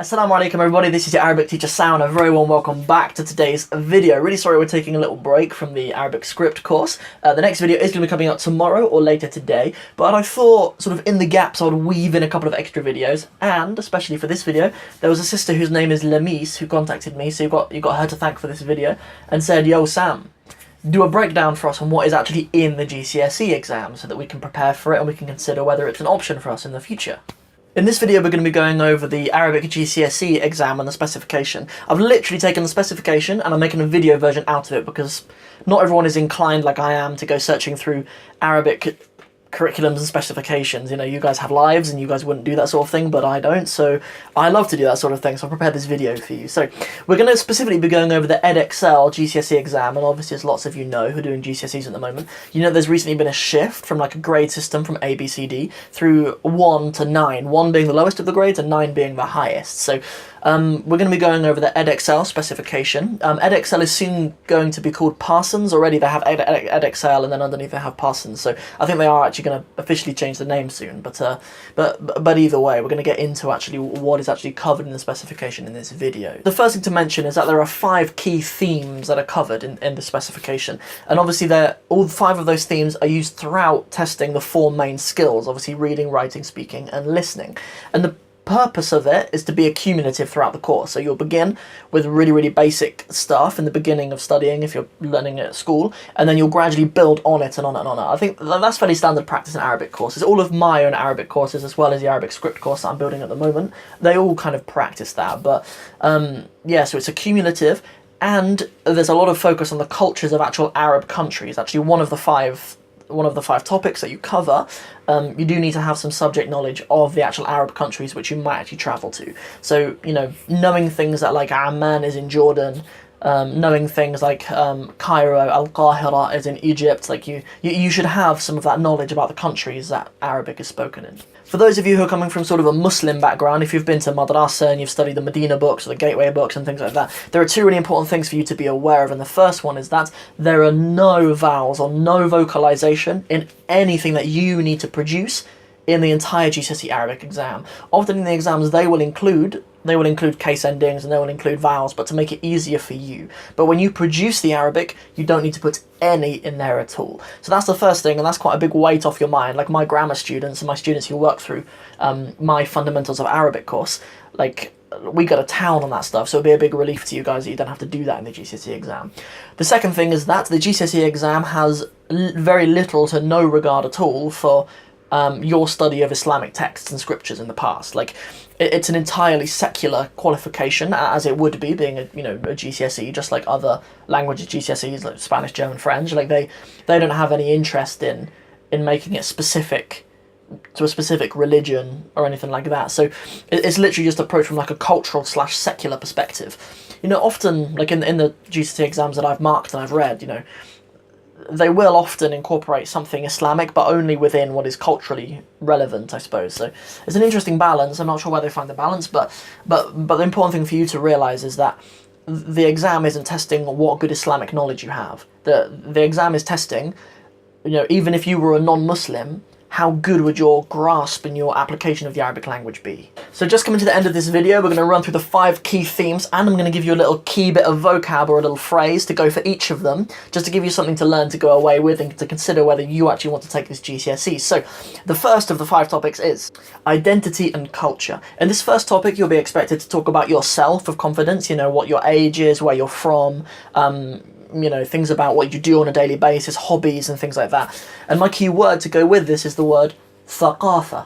Assalamu alaikum everybody, this is your Arabic teacher Sam, and a very warm welcome back to today's video. Really sorry we're taking a little break from the Arabic script course. The next video is going to be coming out tomorrow or later today, but I thought sort of in the gaps I would weave in a couple of extra videos, and especially for this video, there was a sister whose name is Lamise who contacted me, so you got her to thank for this video, and said, "Yo Sam, do a breakdown for us on what is actually in the GCSE exam so that we can prepare for it and we can consider whether it's an option for us in the future." In this video we're going to be going over the Arabic GCSE exam and the specification. I've literally taken the specification and I'm making a video version out of it because not everyone is inclined like I am to go searching through Arabic curriculums and specifications. You know, you guys have lives and you guys wouldn't do that sort of thing, but I don't, so I love to do that sort of thing, so I prepared this video for you. So we're going to specifically be going over the Edexcel GCSE exam, and obviously as lots of you know who are doing GCSEs at the moment, you know there's recently been a shift from like a grade system from A, B, C, D through 1 to 9, 1 being the lowest of the grades and 9 being the highest. So we're going to be going over the Edexcel specification. Edexcel is soon going to be called Parsons. Already they have Edexcel and then underneath they have Parsons, so I think they are actually going to officially change the name soon, but either way we're going to get into actually what is actually covered in the specification in this video. The first thing to mention is that there are 5 key themes that are covered in the specification, and obviously all 5 of those themes are used throughout testing the 4 main skills, obviously reading, writing, speaking and listening, and the purpose of it is to be accumulative throughout the course. So you'll begin with really basic stuff in the beginning of studying if you're learning at school, and then you'll gradually build on it and on it and on it. I think that's fairly standard practice in Arabic courses. All of my own Arabic courses, as well as the Arabic script course that I'm building at the moment, they all kind of practice that. But yeah, so it's accumulative, and there's a lot of focus on the cultures of actual Arab countries. Actually, one of the five topics that you cover, you do need to have some subject knowledge of the actual Arab countries which you might actually travel to. So, you know, knowing things that like Amman is in Jordan, knowing things like Cairo, Al-Qahira is in Egypt, like you should have some of that knowledge about the countries that Arabic is spoken in. For those of you who are coming from sort of a Muslim background, if you've been to madrasa and you've studied the Medina books or the Gateway books and things like that, there are 2 really important things for you to be aware of, and the first one is that there are no vowels or no vocalization in anything that you need to produce in the entire GCSE Arabic exam. Often in the exams they will include case endings and they will include vowels, but to make it easier for you. But when you produce the Arabic, you don't need to put any in there at all. So that's the first thing, and that's quite a big weight off your mind. Like my grammar students and my students who work through my Fundamentals of Arabic course, like we go to town on that stuff, so it'll be a big relief to you guys that you don't have to do that in the GCSE exam. The second thing is that the GCSE exam has very little to no regard at all for your study of Islamic texts and scriptures in the past. Like, it's an entirely secular qualification, as it would be, being a GCSE, just like other languages GCSEs like Spanish, German, French. Like they don't have any interest in making it specific to a specific religion or anything like that. So it's literally just approached from like a cultural / secular perspective. You know, often like in the GCSE exams that I've marked and I've read, you know, they will often incorporate something Islamic, but only within what is culturally relevant, I suppose. So it's an interesting balance. I'm not sure where they find the balance, but the important thing for you to realise is that the exam isn't testing what good Islamic knowledge you have. The exam is testing, you know, even if you were a non-Muslim, how good would your grasp and your application of the Arabic language be? So just coming to the end of this video, we're going to run through the 5 key themes, and I'm going to give you a little key bit of vocab or a little phrase to go for each of them, just to give you something to learn to go away with and to consider whether you actually want to take this GCSE. So the first of the 5 topics is identity and culture. In this first topic, you'll be expected to talk about yourself of confidence, you know, what your age is, where you're from, you know, things about what you do on a daily basis, hobbies and things like that. And my key word to go with this is the word ثقافة.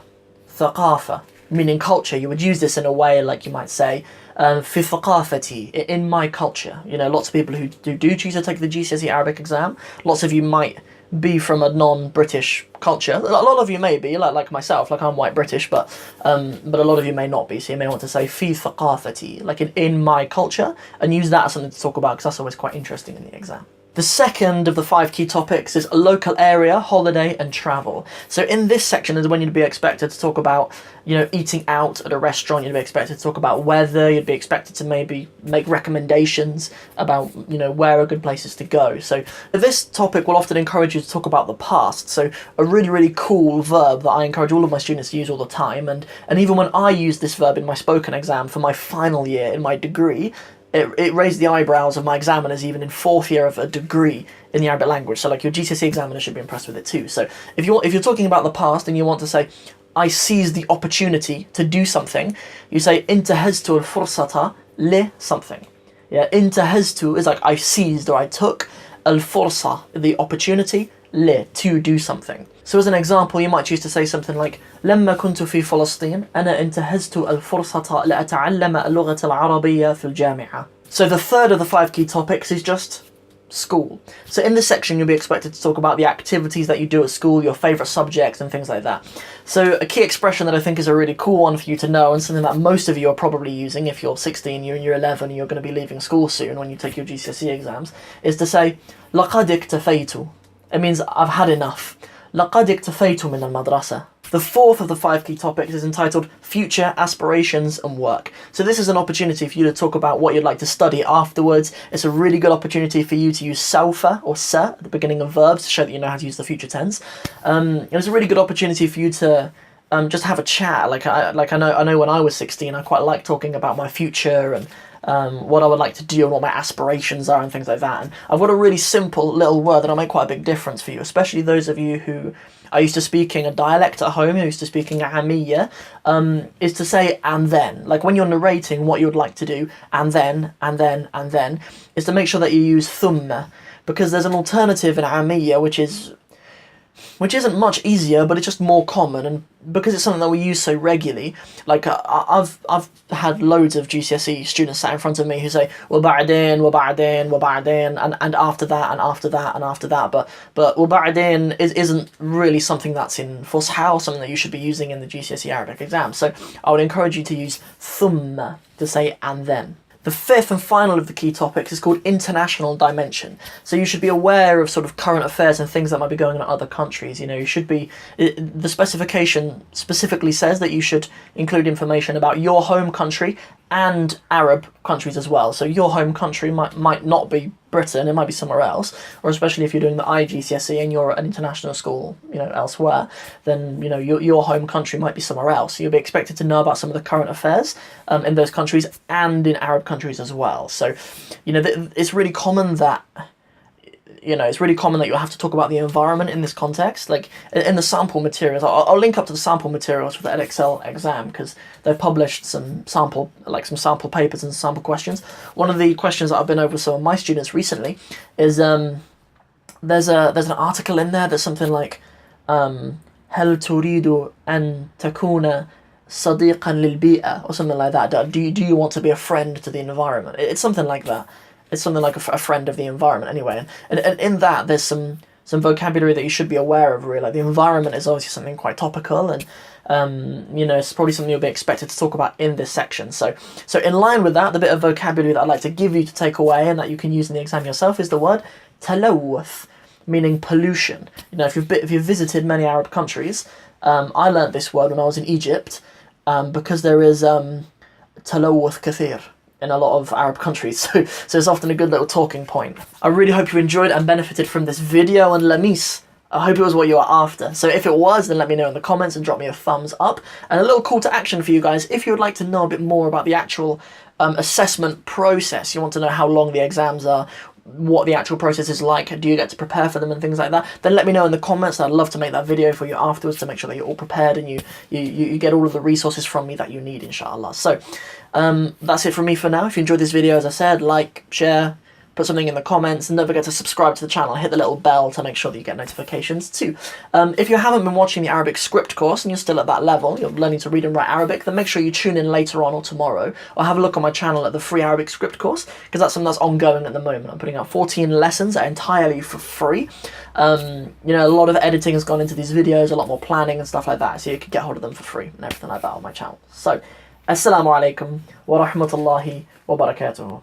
ثقافة, meaning culture. You would use this in a way like you might say, في ثقافتي, in my culture. You know, lots of people who do choose to take the GCSE Arabic exam, lots of you might be from a non-British culture. A lot of you may be, like myself, like I'm white British, but a lot of you may not be, so you may want to say في ثقافتي, like in my culture, and use that as something to talk about, because that's always quite interesting in the exam. The second of the 5 key topics is local area, holiday and travel. So in this section is when you'd be expected to talk about, eating out at a restaurant, you'd be expected to talk about weather, you'd be expected to maybe make recommendations about, where are good places to go. So this topic will often encourage you to talk about the past. So a really, really cool verb that I encourage all of my students to use all the time, and even when I used this verb in my spoken exam for my final year in my degree, it raised the eyebrows of my examiners even in 4th year of a degree in the Arabic language. So like your GCSE examiner should be impressed with it too. So if you're talking about the past and you want to say, I seized the opportunity to do something, you say intahaztu al-fursata li something. Yeah, intahaztu is like I seized or I took, al-fursa, the opportunity, li, to do something. So as an example, you might choose to say something like لما كنت في فلسطين أنا انتهزت الفرصة لأتعلم اللغة العربية في الجامعة. So the third of the 5 key topics is just school. So in this section you'll be expected to talk about the activities that you do at school, your favourite subjects and things like that. So a key expression that I think is a really cool one for you to know, and something that most of you are probably using if you're 16, you're in year 11, you're going to be leaving school soon when you take your GCSE exams, is to say لقد اكتفيت. It means I've had enough. لقد اكتفيت من المدرسة. The fourth of the 5 key topics is entitled Future Aspirations and Work. So this is an opportunity for you to talk about what you'd like to study afterwards. It's a really good opportunity for you to use sawfa or sa at the beginning of verbs to show that you know how to use the future tense. It's a really good opportunity for you to just have a chat. I know when I was 16, I quite liked talking about my future and what I would like to do and what my aspirations are and things like that. And I've got a really simple little word that'll make quite a big difference for you, especially those of you who are used to speaking a dialect at home, who are used to speaking Amiyya, is to say and then. Like when you're narrating what you would like to do, and then, is to make sure that you use thumma, because there's an alternative in Amiyya which isn't much easier, but it's just more common, and because it's something that we use so regularly, like I've had loads of GCSE students sat in front of me who say وبعدين وبعدين وبعدين and after that and after that and after that, but وبعدين isn't really something that's in Fusha or something that you should be using in the GCSE Arabic exam. So I would encourage you to use thumma to say and then. The fifth and final of the key topics is called international dimension. So you should be aware of sort of current affairs and things that might be going on in other countries. You should be, the specification specifically says that you should include information about your home country and Arab countries as well. So your home country might not be Britain, it might be somewhere else, or especially if you're doing the IGCSE and you're at an international school, elsewhere, then, your home country might be somewhere else. So you'll be expected to know about some of the current affairs in those countries and in Arab countries as well. So, it's really common that you'll have to talk about the environment in this context. Like in the sample materials, I'll link up to the sample materials for the Edexcel exam because they've published some sample papers and sample questions. One of the questions that I've been over with some of my students recently is there's an article in there that's something like هل تريد أن تكون صديقا للبيئة or something like that. Do you want to be a friend to the environment? It's something like that. It's something like a friend of the environment anyway. And in that, there's some vocabulary that you should be aware of, really. Like the environment is obviously something quite topical, and it's probably something you'll be expected to talk about in this section. So in line with that, the bit of vocabulary that I'd like to give you to take away and that you can use in the exam yourself is the word talawuth, meaning pollution. If you've visited many Arab countries, I learnt this word when I was in Egypt, because there is talawuth kathir in a lot of Arab countries, so it's often a good little talking point. I really hope you enjoyed and benefited from this video, and Lamis, I hope it was what you were after. So if it was, then let me know in the comments and drop me a thumbs up. And a little call to action for you guys, if you would like to know a bit more about the actual assessment process, you want to know how long the exams are, what the actual process is like, do you get to prepare for them and things like that, then let me know in the comments. I'd love to make that video for you afterwards to make sure that you're all prepared and you get all of the resources from me that you need, inshallah. So that's it from me for now. If you enjoyed this video, as I said, like, share, put something in the comments, and don't forget to subscribe to the channel, hit the little bell to make sure that you get notifications too. If you haven't been watching the Arabic script course and you're still at that level, you're learning to read and write Arabic, then make sure you tune in later on or tomorrow, or have a look on my channel at the free Arabic script course, because that's something that's ongoing at the moment. I'm putting out 14 lessons that are entirely for free. A lot of editing has gone into these videos, a lot more planning and stuff like that, so you can get hold of them for free and everything like that on my channel. So, Assalamu alaikum wa rahmatullahi wa barakatuhu.